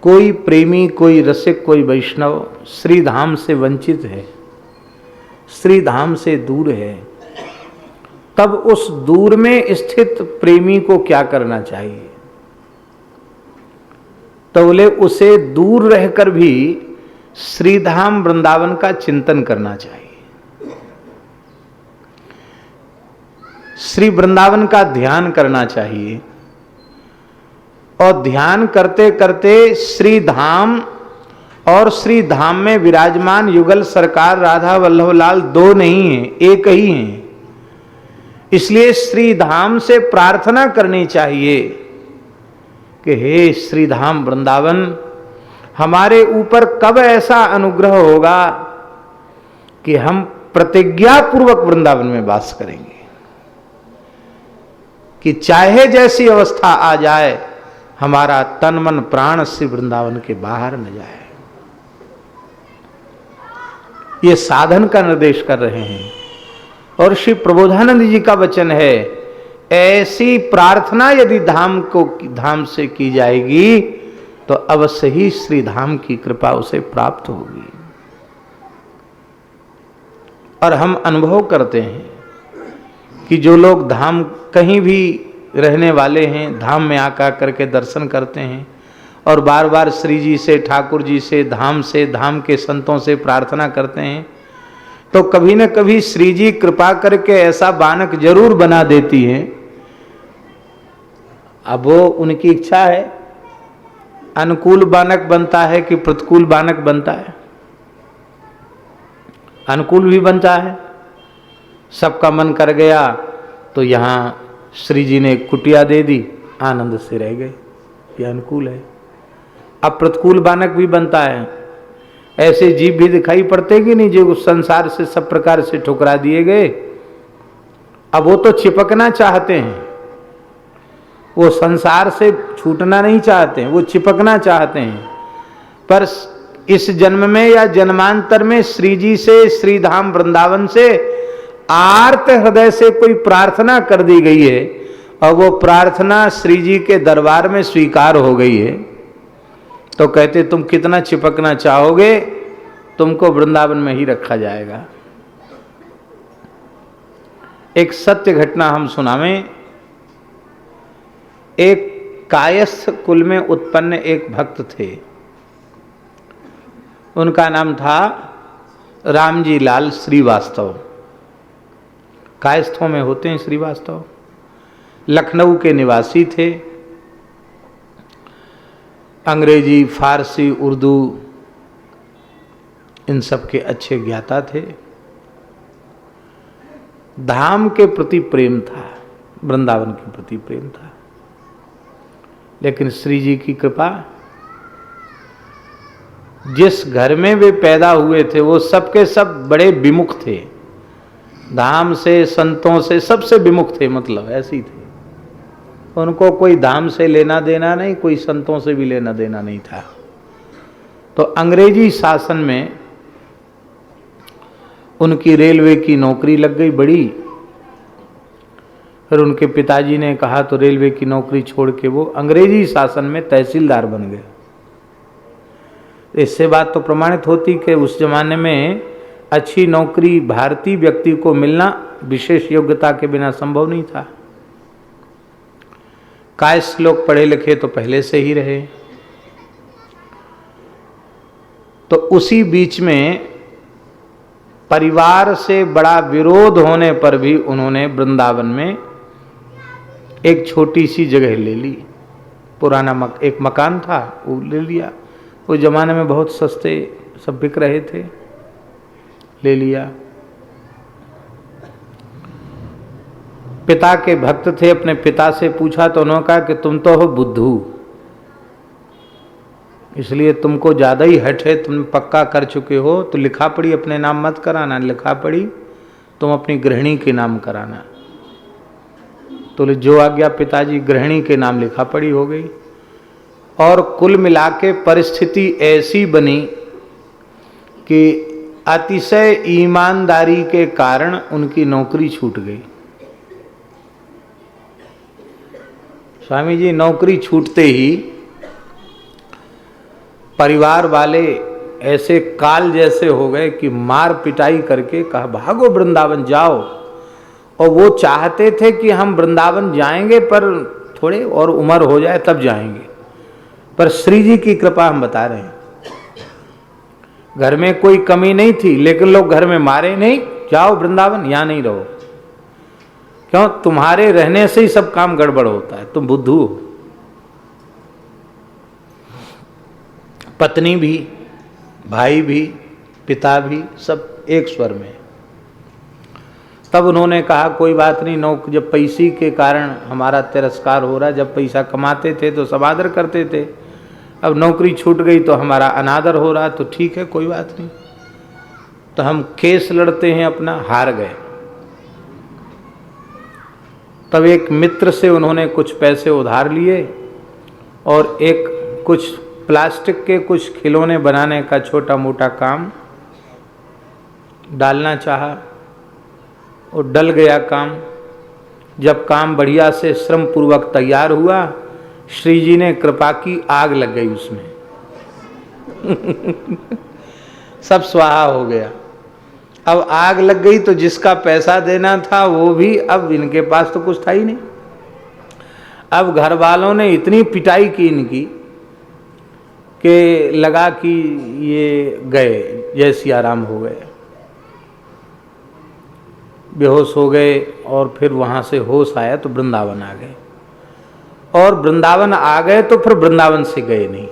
कोई प्रेमी, कोई रसिक, कोई वैष्णव श्री धाम से वंचित है, श्री धाम से दूर है, तब उस दूर में स्थित प्रेमी को क्या करना चाहिए? तो बोले उसे दूर रहकर भी श्रीधाम वृंदावन का चिंतन करना चाहिए, श्री वृंदावन का ध्यान करना चाहिए। और ध्यान करते करते श्री धाम और श्री धाम में विराजमान युगल सरकार राधा वल्लभ लाल दो नहीं हैं, एक ही हैं। इसलिए श्री धाम से प्रार्थना करनी चाहिए कि हे श्री धाम वृंदावन, हमारे ऊपर कब ऐसा अनुग्रह होगा कि हम प्रतिज्ञा पूर्वक वृंदावन में वास करेंगे, कि चाहे जैसी अवस्था आ जाए हमारा तन मन प्राण श्री वृंदावन के बाहर न जाए। ये साधन का निर्देश कर रहे हैं। और श्री प्रबोधानंद जी का वचन है, ऐसी प्रार्थना यदि धाम से की जाएगी तो अवश्य ही श्री धाम की कृपा उसे प्राप्त होगी। और हम अनुभव करते हैं कि जो लोग धाम कहीं भी रहने वाले हैं, धाम में आकर करके दर्शन करते हैं और बार बार श्री जी से, ठाकुर जी से, धाम के संतों से प्रार्थना करते हैं, तो कभी न कभी श्री जी कृपा करके ऐसा बानक जरूर बना देती है। अब वो उनकी इच्छा है, अनुकूल बानक बनता है कि प्रतिकूल बानक बनता है। अनुकूल भी बनता है, सबका मन कर गया तो यहाँ श्री जी ने कुटिया दे दी, आनंद से रह गए, ये अनुकूल है। अब प्रतिकूल बानक भी बनता है, ऐसे जीव भी दिखाई पड़ते कि नहीं जो संसार से सब प्रकार से ठुकरा दिए गए। अब वो तो चिपकना चाहते हैं, वो संसार से छूटना नहीं चाहते हैं, वो चिपकना चाहते हैं। पर इस जन्म में या जन्मांतर में श्री जी से, श्री धाम वृंदावन से आर्त हृदय से कोई प्रार्थना कर दी गई है और वो प्रार्थना श्री जी के दरबार में स्वीकार हो गई है, तो कहते तुम कितना चिपकना चाहोगे, तुमको वृंदावन में ही रखा जाएगा। एक सत्य घटना हम सुनावें। एक कायस्थ कुल में उत्पन्न एक भक्त थे, उनका नाम था रामजी लाल श्रीवास्तव। कायस्थों में होते हैं श्रीवास्तव। लखनऊ के निवासी थे। अंग्रेजी, फारसी, उर्दू इन सब के अच्छे ज्ञाता थे। धाम के प्रति प्रेम था, वृंदावन के प्रति प्रेम था। लेकिन श्री जी की कृपा, जिस घर में वे पैदा हुए थे वो सबके सब बड़े विमुख थे, धाम से, संतों से, सबसे विमुख थे, मतलब ऐसे ही थे। उनको कोई धाम से लेना देना नहीं, कोई संतों से भी लेना देना नहीं था। तो अंग्रेजी शासन में उनकी रेलवे की नौकरी लग गई बड़ी। फिर उनके पिताजी ने कहा तो रेलवे की नौकरी छोड़ के वो अंग्रेजी शासन में तहसीलदार बन गए। इससे बात तो प्रमाणित होती कि उस जमाने में अच्छी नौकरी भारतीय व्यक्ति को मिलना विशेष योग्यता के बिना संभव नहीं था। कायस्थ लोग पढ़े लिखे तो पहले से ही रहे। तो उसी बीच में परिवार से बड़ा विरोध होने पर भी उन्होंने वृंदावन में एक छोटी सी जगह ले ली। पुराना एक मकान था, वो ले लिया। उस जमाने में बहुत सस्ते सब बिक रहे थे, ले लिया। पिता के भक्त थे, अपने पिता से पूछा तो उन्होंने कहा कि तुम तो हो बुद्धू, इसलिए तुमको ज़्यादा ही हट है, तुम पक्का कर चुके हो, तो लिखा पढ़ी अपने नाम मत कराना, लिखा पढ़ी तुम अपनी गृहिणी के नाम कराना। तो जो आज्ञा पिताजी, गृहिणी के नाम लिखा पढ़ी हो गई। और कुल मिला के परिस्थिति ऐसी बनी कि अतिशय ईमानदारी के कारण उनकी नौकरी छूट गई। स्वामी जी नौकरी छूटते ही परिवार वाले ऐसे काल जैसे हो गए कि मार पिटाई करके कहा भागो वृंदावन जाओ। और वो चाहते थे कि हम वृंदावन जाएंगे पर थोड़े और उम्र हो जाए तब जाएंगे, पर श्री जी की कृपा हम बता रहे हैं। घर में कोई कमी नहीं थी लेकिन लोग घर में मारे नहीं, जाओ वृंदावन, यहां नहीं रहो। क्यों? तुम्हारे रहने से ही सब काम गड़बड़ होता है, तुम बुद्धू हो। पत्नी भी, भाई भी, पिता भी, सब एक स्वर में। तब उन्होंने कहा कोई बात नहीं, जब पैसे के कारण हमारा तिरस्कार हो रहा, जब पैसा कमाते थे तो सब आदर करते थे, अब नौकरी छूट गई तो हमारा अनादर हो रहा, तो ठीक है कोई बात नहीं, तो हम केस लड़ते हैं अपना। हार गए। तब एक मित्र से उन्होंने कुछ पैसे उधार लिए और एक कुछ प्लास्टिक के कुछ खिलौने बनाने का छोटा मोटा काम डालना चाहा और डल गया काम। जब काम बढ़िया से श्रम पूर्वक तैयार हुआ, श्री जी ने कृपा की, आग लग गई उसमें। सब स्वाहा हो गया। अब आग लग गई तो जिसका पैसा देना था वो भी, अब इनके पास तो कुछ था ही नहीं। अब घर वालों ने इतनी पिटाई की इनकी कि लगा कि ये गए, जय सिया राम हो गए, बेहोश हो गए। और फिर वहां से होश आया तो वृंदावन आ गए। और वृंदावन आ गए तो फिर वृंदावन से गए नहीं,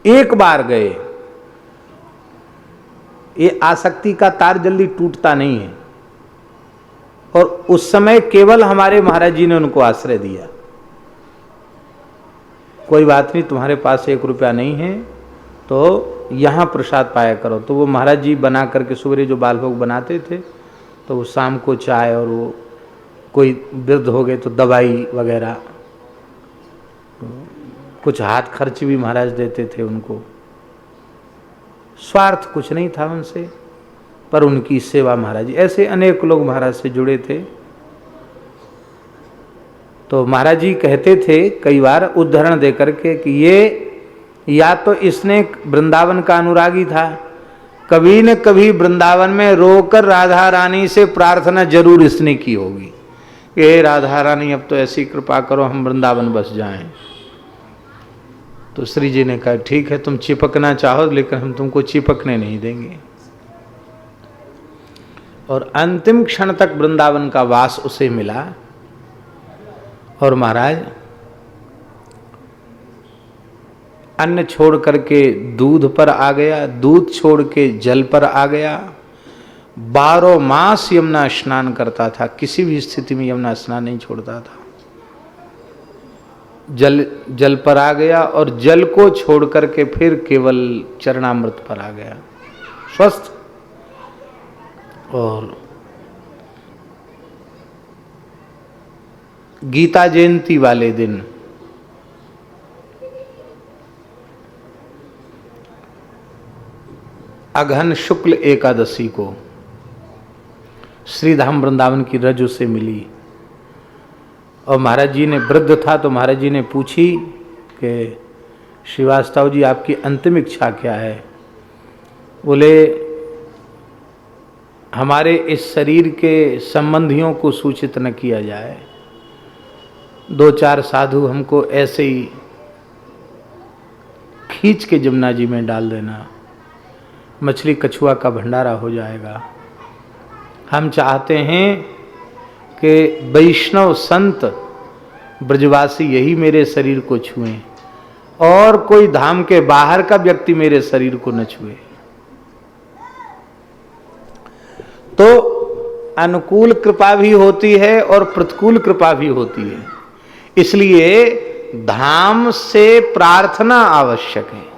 एक बार गए। ये आसक्ति का तार जल्दी टूटता नहीं है। और उस समय केवल हमारे महाराज जी ने उनको आश्रय दिया, कोई बात नहीं, तुम्हारे पास 1 रुपया नहीं है तो यहां प्रसाद पाया करो। तो वो महाराज जी बना करके सुबह जो बाल भोग बनाते थे, तो वो शाम को चाय, और वो कोई वृद्ध हो गए तो दवाई वगैरह, कुछ हाथ खर्च भी महाराज देते थे उनको। स्वार्थ कुछ नहीं था उनसे, पर उनकी सेवा महाराज जी। ऐसे अनेक लोग महाराज से जुड़े थे। तो महाराज जी कहते थे कई बार उदाहरण देकर के कि ये या तो इसने वृंदावन का अनुरागी था, कभी न कभी वृंदावन में रोकर राधा रानी से प्रार्थना जरूर इसने की होगी कि हे राधा रानी अब तो ऐसी कृपा करो हम वृंदावन बस जाएं। तो श्री जी ने कहा ठीक है तुम चिपकना चाहो लेकिन हम तुमको चिपकने नहीं देंगे। और अंतिम क्षण तक वृंदावन का वास उसे मिला। और महाराज अन्न छोड़ करके दूध पर आ गया, दूध छोड़ के जल पर आ गया। 12 मास यमुना स्नान करता था, किसी भी स्थिति में यमुना स्नान नहीं छोड़ता था। जल पर आ गया और जल को छोड़ करके फिर केवल चरणामृत पर आ गया, स्वस्थ। और गीता जयंती वाले दिन अगहन शुक्ल एकादशी को श्रीधाम वृंदावन की रज उसे मिली। और महाराज जी ने, वृद्ध था तो महाराज जी ने पूछी कि श्रीवास्तव जी आपकी अंतिम इच्छा क्या है? बोले हमारे इस शरीर के संबंधियों को सूचित न किया जाए, 2-4 साधु हमको ऐसे ही खींच के जमुना जी में डाल देना, मछली कछुआ का भंडारा हो जाएगा। हम चाहते हैं कि वैष्णव संत ब्रजवासी यही मेरे शरीर को छुएं और कोई धाम के बाहर का व्यक्ति मेरे शरीर को न छुए। तो अनुकूल कृपा भी होती है और प्रतिकूल कृपा भी होती है, इसलिए धाम से प्रार्थना आवश्यक है।